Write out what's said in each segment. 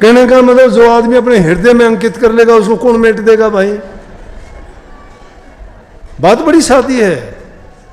कहने का मतलब जो आदमी अपने हृदय में अंकित कर लेगा उसको कौन मेट देगा भाई। बात बड़ी सादी है।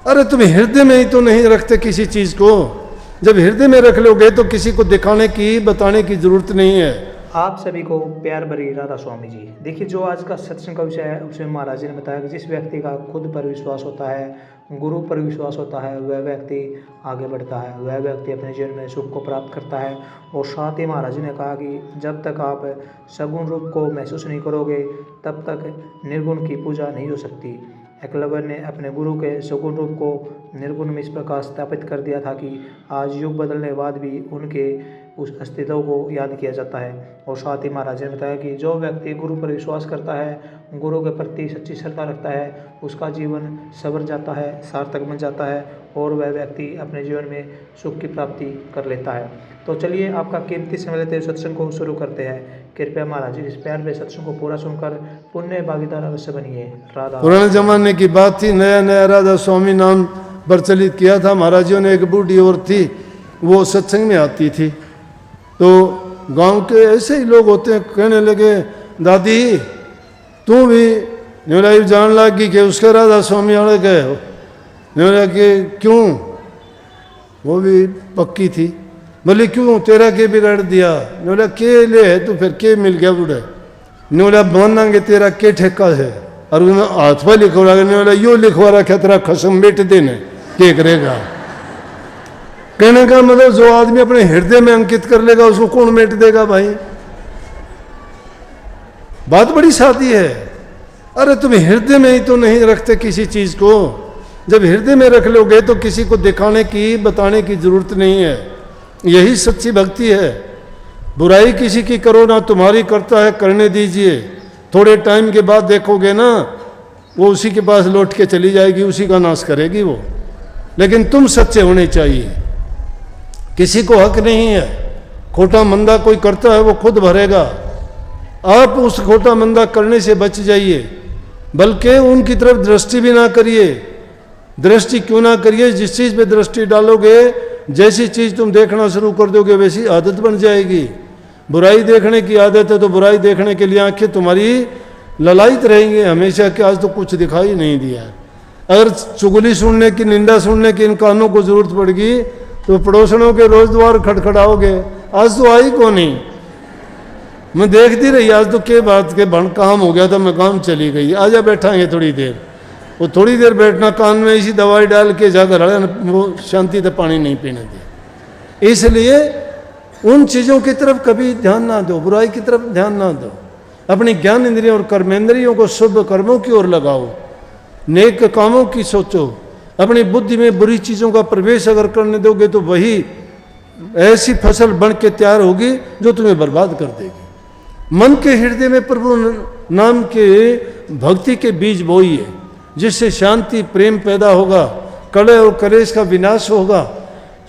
अरे तुम हृदय में ही तो नहीं रखते किसी चीज को, जब हृदय में रख लोगे तो किसी को दिखाने की बताने की जरूरत नहीं है। आप सभी को प्यार भरी राधा स्वामी जी। देखिए, जो आज का सत्संग का विषय है उसमें महाराज जी ने बताया कि जिस व्यक्ति का खुद पर विश्वास होता है, गुरु पर विश्वास होता है, वह व्यक्ति आगे बढ़ता है, वह व्यक्ति अपने जीवन में सुख को प्राप्त करता है। और साथ ही महाराज जी ने कहा कि जब तक आप सगुण रूप को महसूस नहीं करोगे तब तक निर्गुण की पूजा नहीं हो सकती। एकलव्य ने अपने गुरु के सगुण रूप को निर्गुण में इस प्रकार स्थापित कर दिया था कि आज युग बदलने के बाद भी उनके उस अस्तित्व को याद किया जाता है। और साथ ही महाराज ने बताया कि जो व्यक्ति गुरु पर विश्वास करता है, गुरु के प्रति सच्ची श्रद्धा रखता है, उसका जीवन संवर जाता है, सार्थक बन जाता है और वह व्यक्ति अपने जीवन में सुख की प्राप्ति कर लेता है। तो चलिए, आपका कीमती समय लेते हुए सत्संग को शुरू करते हैं। कृपया महाराज जी इस प्यार में सत्संग को पूरा सुनकर पुण्य भागीदार अवश्य बनिए। राधा। पुराने जमाने की बात थी, नया नया राधा स्वामी नाम प्रचलित किया था। महाराजियों ने एक बूढ़ी और थी, वो सत्संग में आती थी, तो गांव के ऐसे ही लोग होते हैं, कहने लगे दादी तू भी न्यूला जान लगी कि उसके राधा स्वामी वाले गए हो। न्यूला के क्यों, वो भी पक्की थी। बोले क्यों, तेरा के बिगाड़ दिया। न्यूला के ले है तो फिर के मिल गया बूढ़े। न्यूला मानांगे तेरा के ठेका है, और उन्होंने हाथ पर लिखवा न्यूला यो लिखवा रखा तेरा खसम बेट देने के करेगा। कहने का मतलब जो आदमी अपने हृदय में अंकित कर लेगा उसको कौन मेट देगा भाई। बात बड़ी सादी है। अरे तुम हृदय में ही तो नहीं रखते किसी चीज को, जब हृदय में रख लोगे तो किसी को दिखाने की बताने की जरूरत नहीं है। यही सच्ची भक्ति है। बुराई किसी की करो ना, तुम्हारी करता है करने दीजिए। थोड़े टाइम के बाद देखोगे ना, वो उसी के पास लौट के चली जाएगी, उसी का नाश करेगी वो। लेकिन तुम सच्चे होने चाहिए। किसी को हक नहीं है, खोटा मंदा कोई करता है वो खुद भरेगा। आप उस खोटा मंदा करने से बच जाइए, बल्कि उनकी तरफ दृष्टि भी ना करिए। दृष्टि क्यों ना करिए, जिस चीज़ पे दृष्टि डालोगे, जैसी चीज़ तुम देखना शुरू कर दोगे वैसी आदत बन जाएगी। बुराई देखने की आदत है तो बुराई देखने के लिए आंखें तुम्हारी ललायित रहेंगी हमेशा कि आज तो कुछ दिखाई नहीं दिया। अगर चुगली सुनने की, निंदा सुनने की इन कानों को जरूरत पड़ेगी तो पड़ोसनों के रोज द्वार खटखटाओगे। आज तो आई कौन नहीं, मैं देखती रही, आज तो के बात के बन काम हो गया था, मैं काम चली गई, आजा बैठाएंगे थोड़ी देर। वो थोड़ी देर बैठना, कान में इसी दवाई डाल के जाकर वो शांति से पानी नहीं पीने दे। इसलिए उन चीज़ों की तरफ कभी ध्यान ना दो, बुराई की तरफ ध्यान ना दो। अपनी ज्ञान इंद्रियों और कर्मेंद्रियों को शुभ कर्मों की ओर लगाओ, नेक कामों की सोचो। अपनी बुद्धि में बुरी चीज़ों का प्रवेश अगर करने दोगे तो वही ऐसी फसल बन के तैयार होगी जो तुम्हें बर्बाद कर देगी। मन के हृदय में प्रभु नाम के भक्ति के बीज बोइए, जिससे शांति प्रेम पैदा होगा, कलह और कलेश का विनाश होगा,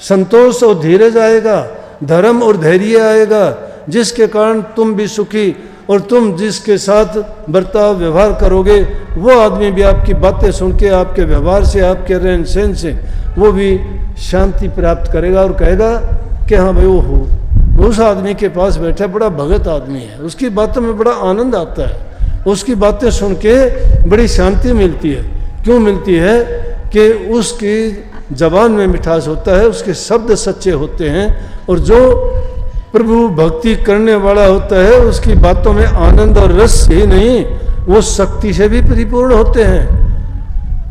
संतोष और धीरज आएगा, धर्म और धैर्य आएगा, जिसके कारण तुम भी सुखी और तुम जिसके साथ बर्ताव व्यवहार करोगे वो आदमी भी आपकी बातें सुन के, आपके व्यवहार से, आपके रहन सहन से वो भी शांति प्राप्त करेगा और कहेगा कि हाँ भाई वो हो, उस आदमी के पास बैठा बड़ा भगत आदमी है, उसकी बातों में बड़ा आनंद आता है, उसकी बातें सुन के बड़ी शांति मिलती है। क्यों मिलती है कि उसकी जबान में मिठास होता है, उसके शब्द सच्चे होते हैं, और जो प्रभु भक्ति करने वाला होता है उसकी बातों में आनंद और रस ही नहीं, वो शक्ति से भी परिपूर्ण होते हैं।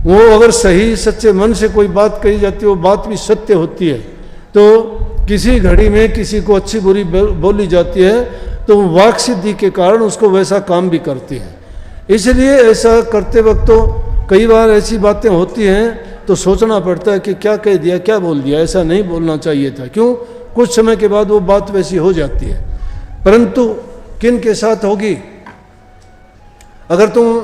वो अगर सही सच्चे मन से कोई बात कही जाती है, वो बात भी सत्य होती है। तो किसी घड़ी में किसी को अच्छी बुरी बोली जाती है तो वो वाक सिद्धि के कारण उसको वैसा काम भी करती है। इसलिए ऐसा करते वक्त तो कई बार ऐसी बातें होती हैं तो सोचना पड़ता है कि क्या कह दिया, क्या बोल दिया, ऐसा नहीं बोलना चाहिए था। क्यों? कुछ समय के बाद वो बात वैसी हो जाती है, परंतु किन के साथ होगी? अगर तुम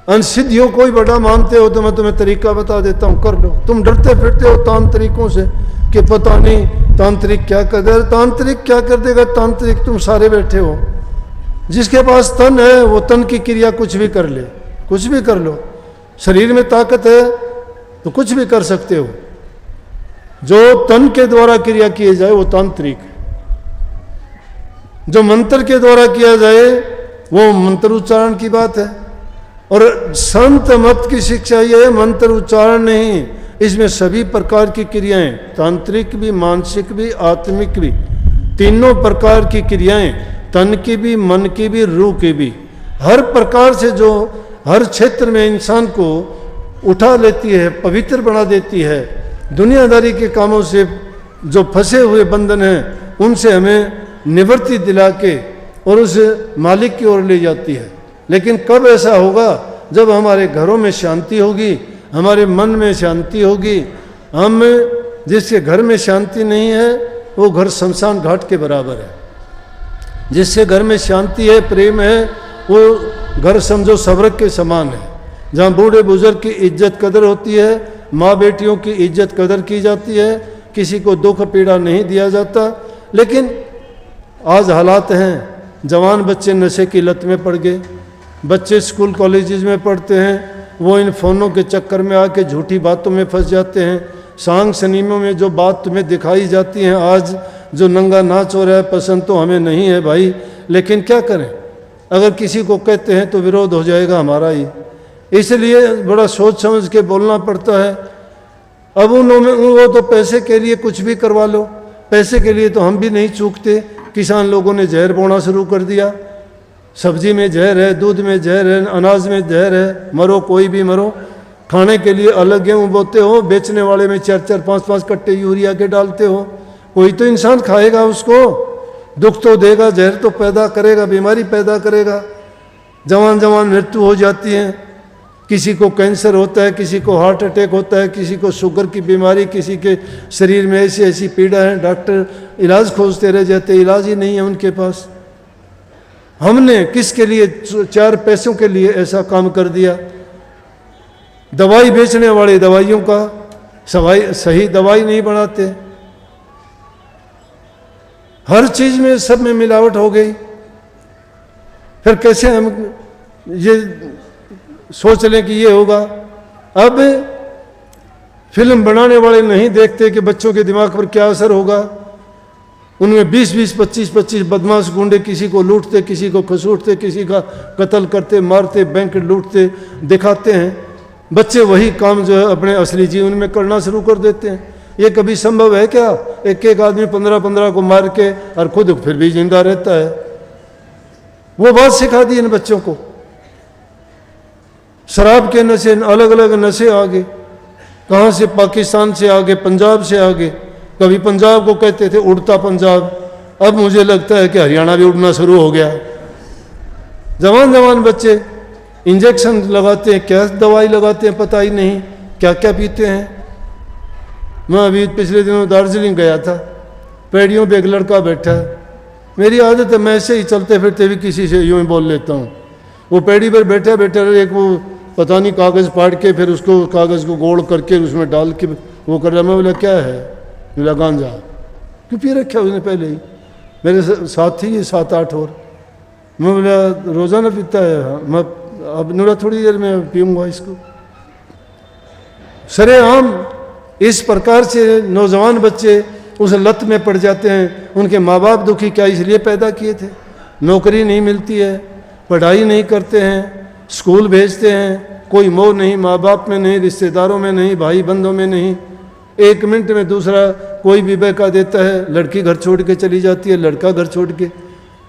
अनसिद्धियों को ही बड़ा मानते हो तो मैं तुम्हें तरीका बता देता हूँ, कर लो। तुम डरते फिरते हो तांत्रिकों से कि पता नहीं तांत्रिक क्या कर देगा। तांत्रिक क्या कर देगा? तांत्रिक तुम सारे बैठे हो। जिसके पास तन है वो तन की क्रिया कुछ भी कर ले, कुछ भी कर लो। शरीर में ताकत है तो कुछ भी कर सकते हो। जो तन के द्वारा क्रिया किए जाए वो तांत्रिक है। जो मंत्र के द्वारा किया जाए वो मंत्र उच्चारण की बात है। और संत मत की शिक्षा ये है, मंत्र उच्चारण नहीं, इसमें सभी प्रकार की क्रियाएं, तांत्रिक भी, मानसिक भी, आत्मिक भी, तीनों प्रकार की क्रियाएं, तन की भी, मन की भी, रूह की भी, हर प्रकार से जो हर क्षेत्र में इंसान को उठा लेती है, पवित्र बना देती है। दुनियादारी के कामों से जो फंसे हुए बंधन हैं उनसे हमें निवृत्ति दिला के और उस मालिक की ओर ले जाती है। लेकिन कब ऐसा होगा? जब हमारे घरों में शांति होगी, हमारे मन में शांति होगी। हम जिसके घर में शांति नहीं है वो घर शमशान घाट के बराबर है। जिससे घर में शांति है, प्रेम है, वो घर समझो स्वर्ग के समान है, जहाँ बूढ़े बुजुर्ग की इज्जत कदर होती है, माँ बेटियों की इज्जत कदर की जाती है, किसी को दुख पीड़ा नहीं दिया जाता। लेकिन आज हालात हैं, जवान बच्चे नशे की लत में पड़ गए, बच्चे स्कूल कॉलेजेस में पढ़ते हैं, वो इन फ़ोनों के चक्कर में आके झूठी बातों में फंस जाते हैं। सांग सिनेमा में जो बात तुम्हें दिखाई जाती है, आज जो नंगा नाच हो रहा है, पसंद तो हमें नहीं है भाई, लेकिन क्या करें, अगर किसी को कहते हैं तो विरोध हो जाएगा हमारा ही। इसलिए बड़ा सोच समझ के बोलना पड़ता है। अब उन्होंने वो तो पैसे के लिए कुछ भी करवा लो, पैसे के लिए तो हम भी नहीं चूकते। किसान लोगों ने जहर बोना शुरू कर दिया, सब्जी में जहर है, दूध में जहर है, अनाज में जहर है, मरो कोई भी मरो। खाने के लिए अलग गेहूँ बोते हो, बेचने वाले में 4-4, 5-5 कट्टे यूरिया के डालते हो। कोई तो इंसान खाएगा, उसको दुख तो देगा, जहर तो पैदा करेगा, बीमारी पैदा करेगा। जवान जवान मृत्यु हो जाती है, किसी को कैंसर होता है, किसी को हार्ट अटैक होता है, किसी को शुगर की बीमारी, किसी के शरीर में ऐसी ऐसी पीड़ा है, डॉक्टर इलाज खोजते रह जाते, इलाज ही नहीं है उनके पास। हमने किसके लिए, 4 पैसों के लिए ऐसा काम कर दिया। दवाई बेचने वाले दवाइयों का सही दवाई नहीं बनाते, हर चीज में सब में मिलावट हो गई। फिर कैसे हम ये सोच लें कि ये होगा? अब फिल्म बनाने वाले नहीं देखते कि बच्चों के दिमाग पर क्या असर होगा। उनमें 20-20, 25-25 बदमाश गुंडे किसी को लूटते, किसी को खसूटते, किसी का कत्ल करते, मारते, बैंक लूटते दिखाते हैं। बच्चे वही काम जो है अपने असली जीवन में करना शुरू कर देते हैं। ये कभी संभव है क्या? एक आदमी 15-15 को मार के और खुद फिर भी जिंदा रहता है। वो बात सिखा दी इन बच्चों को। शराब के नशे, अलग अलग नशे आ गए, कहाँ से, पाकिस्तान से आगे, पंजाब से आगे। कभी पंजाब को कहते थे उड़ता पंजाब, अब मुझे लगता है कि हरियाणा भी उड़ना शुरू हो गया। जवान जवान बच्चे इंजेक्शन लगाते हैं, क्या दवाई लगाते हैं पता ही नहीं, क्या क्या पीते हैं। मैं अभी पिछले दिनों दार्जिलिंग गया था, पेड़ियों पे एक लड़का बैठा है। मेरी आदत है मैं ऐसे ही चलते फिरते भी किसी से यूँ ही बोल लेता हूँ। वो पेड़ी पर बैठा बैठा एक वो पता नहीं कागज़ फाड़ के फिर उसको कागज़ को गोल करके उसमें डाल के वो कर रहा। मैं बोला क्या है? बोला गांजा। क्यों पी रखा उसने पहले ही? मेरे साथ ही 7-8 और। मैं बोला रोज़ाना पीता है? हाँ। मैं अब नूरा थोड़ी देर में पीऊँगा इसको। सरेआम इस प्रकार से नौजवान बच्चे उस लत में पड़ जाते हैं। उनके माँ बाप दुखी क्या इसलिए पैदा किए थे? नौकरी नहीं मिलती है, पढ़ाई नहीं करते हैं, स्कूल भेजते हैं, कोई मोह नहीं, माँ बाप में नहीं, रिश्तेदारों में नहीं, भाई बंधों में नहीं। 1 मिनट में दूसरा कोई भी बहका देता है, लड़की घर छोड़ के चली जाती है, लड़का घर छोड़ के।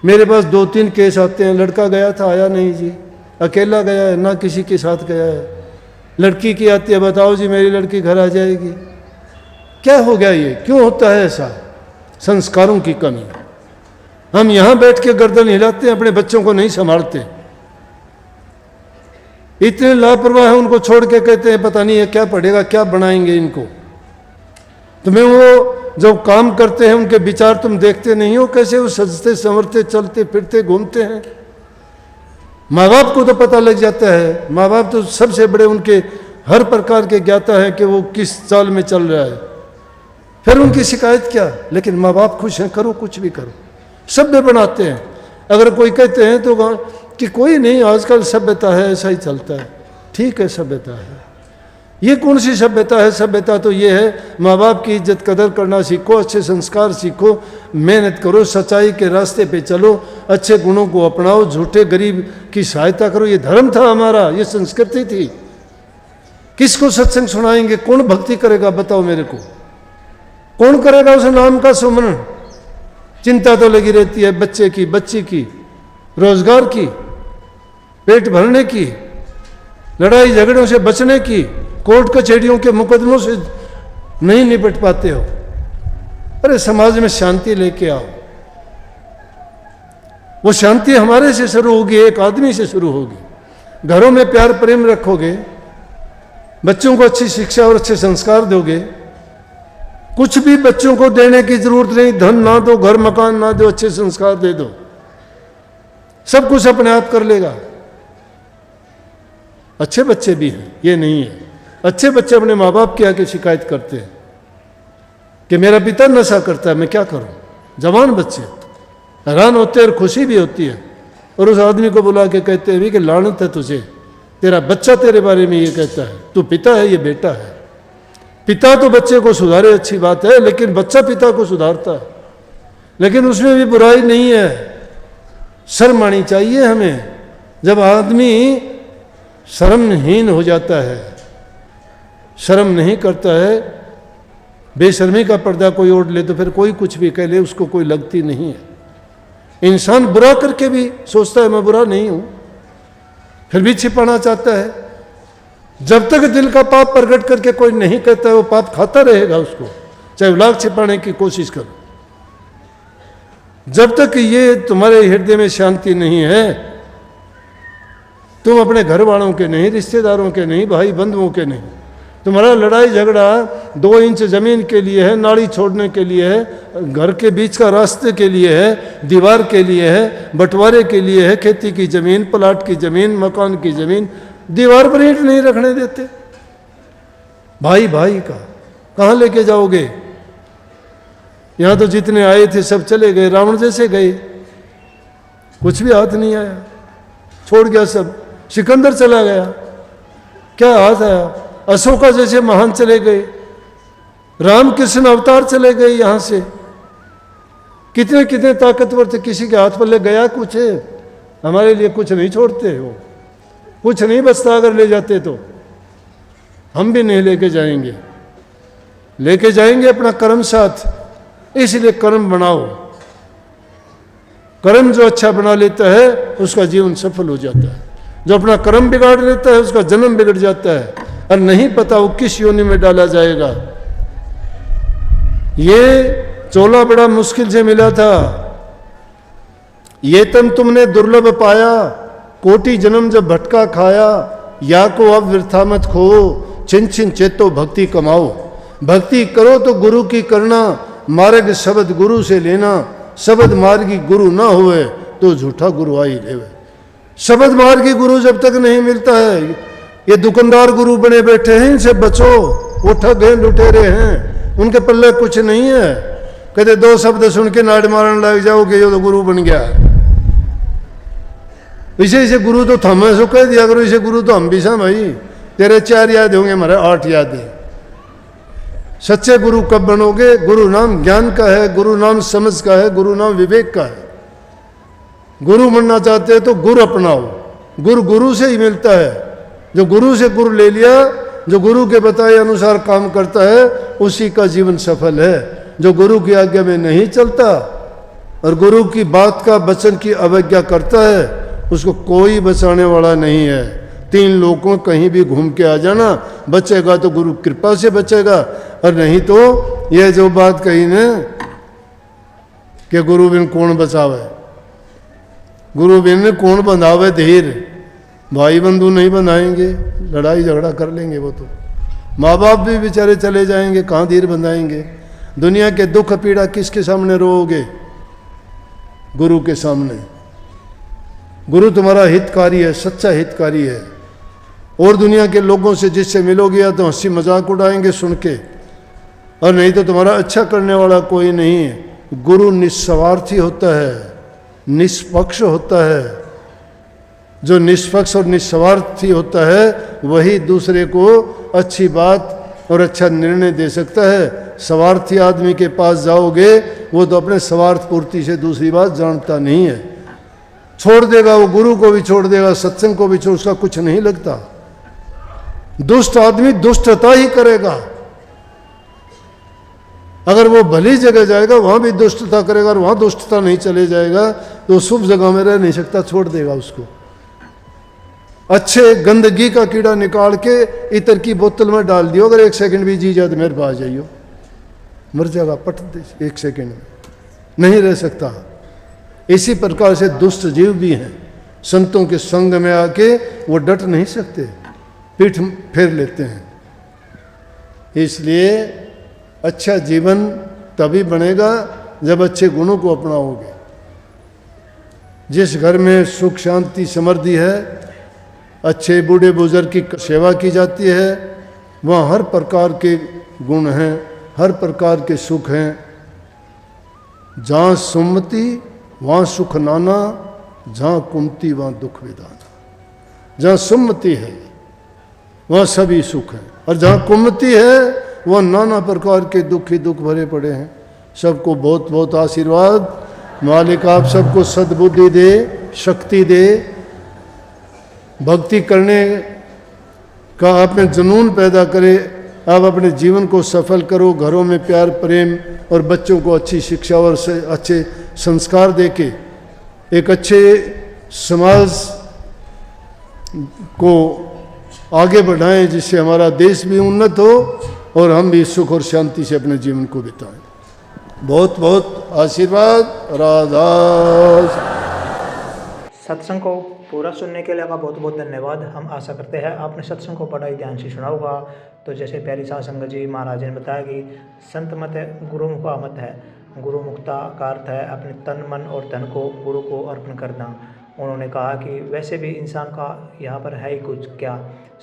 मेरे पास 2-3 केस आते हैं, लड़का गया था आया नहीं जी, अकेला गया है, ना किसी के साथ गया है। लड़की की आती है, बताओ जी मेरी लड़की घर आ जाएगी। क्या हो गया ये? क्यों होता है ऐसा? संस्कारों की कमी। हम यहाँ बैठ के गर्दन हिलाते हैं, अपने बच्चों को नहीं संभालते। इतने लापरवाह हैं, उनको छोड़ के कहते हैं पता नहीं है क्या पढ़ेगा, क्या बनाएंगे इनको। तुम्हें वो जब काम करते हैं उनके विचार तुम देखते नहीं हो, कैसे वो सजते संवरते चलते फिरते घूमते हैं। माँ बाप को तो पता लग जाता है, माँ बाप तो सबसे बड़े उनके हर प्रकार के ज्ञाता है कि वो किस चाल में चल रहा है। फिर उनकी शिकायत क्या? लेकिन माँ बाप खुश हैं, करो कुछ भी करो, सभ्य बनाते हैं। अगर कोई कहते हैं तो कि कोई नहीं आजकल सभ्यता है, ऐसा ही चलता है। ठीक है सभ्यता है, ये कौन सी सभ्यता है? सभ्यता तो ये है, माँ बाप की इज्जत कदर करना सीखो, अच्छे संस्कार सीखो, मेहनत करो, सच्चाई के रास्ते पे चलो, अच्छे गुणों को अपनाओ, झूठे गरीब की सहायता करो। ये धर्म था हमारा, ये संस्कृति थी। किसको सत्संग सुनाएंगे? कौन भक्ति करेगा? बताओ मेरे को, कौन करेगा उस नाम का सुमरण? चिंता तो लगी रहती है बच्चे की, बच्ची की, रोजगार की, पेट भरने की, लड़ाई झगड़ों से बचने की, कोर्ट कचहरियों के मुकदमों से नहीं निपट पाते हो। अरे समाज में शांति लेके आओ। वो शांति हमारे से शुरू होगी, एक आदमी से शुरू होगी। घरों में प्यार प्रेम रखोगे, बच्चों को अच्छी शिक्षा और अच्छे संस्कार दोगे, कुछ भी बच्चों को देने की जरूरत नहीं, धन ना दो, घर मकान ना दो, अच्छे संस्कार दे दो, सब कुछ अपने आप कर लेगा। अच्छे बच्चे भी हैं, ये नहीं है। अच्छे बच्चे अपने माँ बाप के आके शिकायत करते हैं कि मेरा पिता नशा करता है, मैं क्या करूं। जवान बच्चे हैरान होते हैं और खुशी भी होती है, और उस आदमी को बुला के कहते हैं कि लानत है तुझे, तेरा बच्चा तेरे बारे में ये कहता है, तू पिता है, ये बेटा है। पिता तो बच्चे को सुधारे, अच्छी बात है, लेकिन बच्चा पिता को सुधारता है, लेकिन उसमें भी बुराई नहीं है। शर्म आनी चाहिए हमें। जब आदमी शर्महीन हो जाता है, शर्म नहीं करता है, बेशर्मी का पर्दा कोई ओढ़ ले, तो फिर कोई कुछ भी कह ले, उसको कोई लगती नहीं है। इंसान बुरा करके भी सोचता है मैं बुरा नहीं हूं, फिर भी छिपाना चाहता है। जब तक दिल का पाप प्रकट करके कोई नहीं कहता है, वो पाप खाता रहेगा उसको, चाहे लाख छिपाने की कोशिश करो। जब तक ये तुम्हारे हृदय में शांति नहीं है, तुम अपने घर वालों के नहीं, रिश्तेदारों के नहीं, भाई बंधुओं के नहीं, तुम्हारा लड़ाई झगड़ा 2 इंच जमीन के लिए है, नाली छोड़ने के लिए है, घर के बीच का रास्ते के लिए है, दीवार के लिए है, बंटवारे के लिए है, खेती की जमीन, प्लाट की जमीन, मकान की जमीन, दीवार पर ईंट नहीं रखने देते। भाई भाई का कहाँ लेके जाओगे? यहां तो जितने आए थे सब चले गए, रावण जैसे गए, कुछ भी हाथ नहीं आया, छोड़ गया सब। सिकंदर चला गया, क्या हाथ आया? अशोका जैसे महान चले गए, रामकृष्ण अवतार चले गए यहां से। कितने कितने ताकतवर थे, किसी के हाथ पल्ले गया कुछ है? हमारे लिए कुछ नहीं छोड़ते हो, कुछ नहीं बचता। अगर ले जाते तो हम भी नहीं लेके जाएंगे, लेके जाएंगे अपना कर्म साथ। इसलिए कर्म बनाओ। कर्म जो अच्छा बना लेता है उसका जीवन सफल हो जाता है, जो अपना कर्म बिगाड़ लेता है उसका जन्म बिगड़ जाता है, और नहीं पता वो किस योनि में डाला जाएगा। ये चोला बड़ा मुश्किल से मिला था। ये तन तुमने दुर्लभ पाया, कोटि जन्म जब भटका खाया, या को अब वृथा मत खो, छिन छिन चेतो भक्ति कमाओ। भक्ति करो तो गुरु की करना, मार्ग शब्द गुरु से लेना, शब्द मार्गी गुरु ना हुए तो झूठा गुरु आई रेवे। शब्द मार्गी गुरु जब तक नहीं मिलता है, ये दुकानदार गुरु बने बैठे हैं, इनसे बचो, वो ठग हैं, लुटेरे हैं, उनके पल्ले कुछ नहीं है। कहते 2 शब्द सुन के नाड़ मारने लग जाओगे, ये तो गुरु बन गया। इसे गुरु तो थमे सो कह दिया करो, इसे गुरु तो हम भी सा भाई, तेरे 4 याद होंगे, हमारे 8 याद है। सच्चे गुरु कब बनोगे? गुरु नाम ज्ञान का है, गुरु नाम समझ का है, गुरु नाम विवेक का है। गुरु बनना चाहते हैं तो गुरु अपनाओ। गुरु गुरु से ही मिलता है। जो गुरु से गुरु ले लिया, जो गुरु के बताए अनुसार काम करता है, उसी का जीवन सफल है। जो गुरु की आज्ञा में नहीं चलता और गुरु की बात का वचन की अवज्ञा करता है, उसको कोई बचाने वाला नहीं है। 3 लोगों कहीं भी घूम के आ जाना, बचेगा तो गुरु कृपा से बचेगा, और नहीं तो यह जो बात कही ना कि गुरु बिन कौन बचावे, गुरु बिन कौन बंधावे धीर। भाई बंधु नहीं बनाएंगे, लड़ाई झगड़ा कर लेंगे वो तो। माँ बाप भी बेचारे चले जाएंगे, कहाँ धीर बंधाएंगे। दुनिया के दुख पीड़ा किसके सामने रोओगे? गुरु के सामने। गुरु तुम्हारा हितकारी है, सच्चा हितकारी है। और दुनिया के लोगों से जिससे मिलोगे या तो हंसी मजाक उड़ाएंगे सुन के, और नहीं तो तुम्हारा अच्छा करने वाला कोई नहीं है। गुरु निस्वार्थी होता है, निष्पक्ष होता है, जो निष्पक्ष और निस्वार्थी होता है वही दूसरे को अच्छी बात और अच्छा निर्णय दे सकता है। स्वार्थी आदमी के पास जाओगे वो तो अपने स्वार्थ पूर्ति से दूसरी बात जानता नहीं है, छोड़ देगा, वो गुरु को भी छोड़ देगा, सत्संग को भी छोड़, उसका कुछ नहीं लगता। दुष्ट आदमी दुष्टता ही करेगा। अगर वो भली जगह जाएगा वहां भी दुष्टता करेगा और वहां दुष्टता नहीं चले जाएगा तो शुभ जगह में रह नहीं सकता, छोड़ देगा उसको। अच्छे गंदगी का कीड़ा निकाल के इतर की बोतल में डाल दियो, अगर 1 सेकंड भी जी जाए तो मेरे पास जाइयो, मर जाएगा पट दे 1 सेकंड में, नहीं रह सकता। इसी प्रकार से दुष्ट जीव भी हैं, संतों के संग में आके वो डट नहीं सकते, पीठ फेर लेते हैं। इसलिए अच्छा जीवन तभी बनेगा जब अच्छे गुणों को अपनाओगे। जिस घर में सुख शांति समृद्धि है, अच्छे बूढ़े बुजुर्ग की सेवा की जाती है, वहाँ हर प्रकार के गुण हैं, हर प्रकार के सुख हैं। जहाँ सुमति वहाँ सुख नाना, जहाँ कुमति वहाँ दुख विदाना। जहाँ सुमति है वहाँ सभी सुख हैं, और जहाँ कुमति है वहाँ नाना प्रकार के दुख ही दुख भरे पड़े हैं। सबको बहुत बहुत आशीर्वाद। मालिक आप सबको सद्बुद्धि दे, शक्ति दे, भक्ति करने का आप में जुनून पैदा करे। आप अपने जीवन को सफल करो, घरों में प्यार प्रेम और बच्चों को अच्छी शिक्षा और अच्छे संस्कार देके एक अच्छे समाज को आगे बढ़ाएं, जिससे हमारा देश भी उन्नत हो और हम भी सुख और शांति से अपने जीवन को बिताएं। बहुत बहुत आशीर्वाद। राधा। सत्संग को पूरा सुनने के लिए आपका बहुत बहुत धन्यवाद। हम आशा करते हैं आपने सत्संग को बड़ा ही ध्यान से सुना होगा। तो जैसे प्यारी साध संगत जी महाराज ने बताया कि संत मत गुरु मुखा मत है। गुरु मुक्ता का अर्थ है अपने तन मन और धन को गुरु को अर्पण करना। उन्होंने कहा कि वैसे भी इंसान का यहाँ पर है ही कुछ क्या,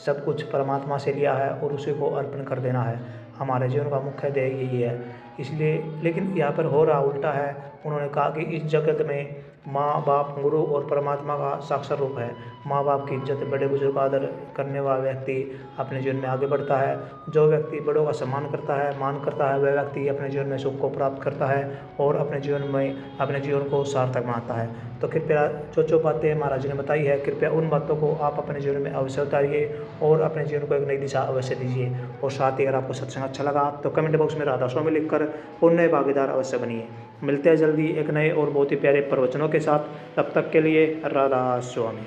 सब कुछ परमात्मा से लिया है और उसी को अर्पण कर देना है। हमारे जीवन का मुख्य ध्येय यही है। इसलिए लेकिन यहाँ पर हो रहा उल्टा है। उन्होंने कहा कि इस जगत में माँ बाप गुरु और परमात्मा का साक्षर रूप है। माँ बाप की इज्जत, बड़े बुजुर्ग का आदर करने वाला व्यक्ति अपने जीवन में आगे बढ़ता है। जो व्यक्ति बड़ों का सम्मान करता है, मान करता है, वह व्यक्ति अपने जीवन में सुख को प्राप्त करता है और अपने जीवन को सार्थक बनाता है। तो कृपया जो बातें महाराज ने बताई है, कृपया उन बातों को आप अपने जीवन में अवश्य उतारिए और अपने जीवन को एक नई दिशा अवश्य दीजिए। और साथ ही अगर आपको सत्संग अच्छा लगा तो कमेंट बॉक्स में राधा स्वामी लिखकर उन नए भागीदार अवश्य बनिए। मिलते हैं जल्दी एक नए और बहुत ही प्यारे प्रवचनों के साथ। तब तक के लिए राधा स्वामी।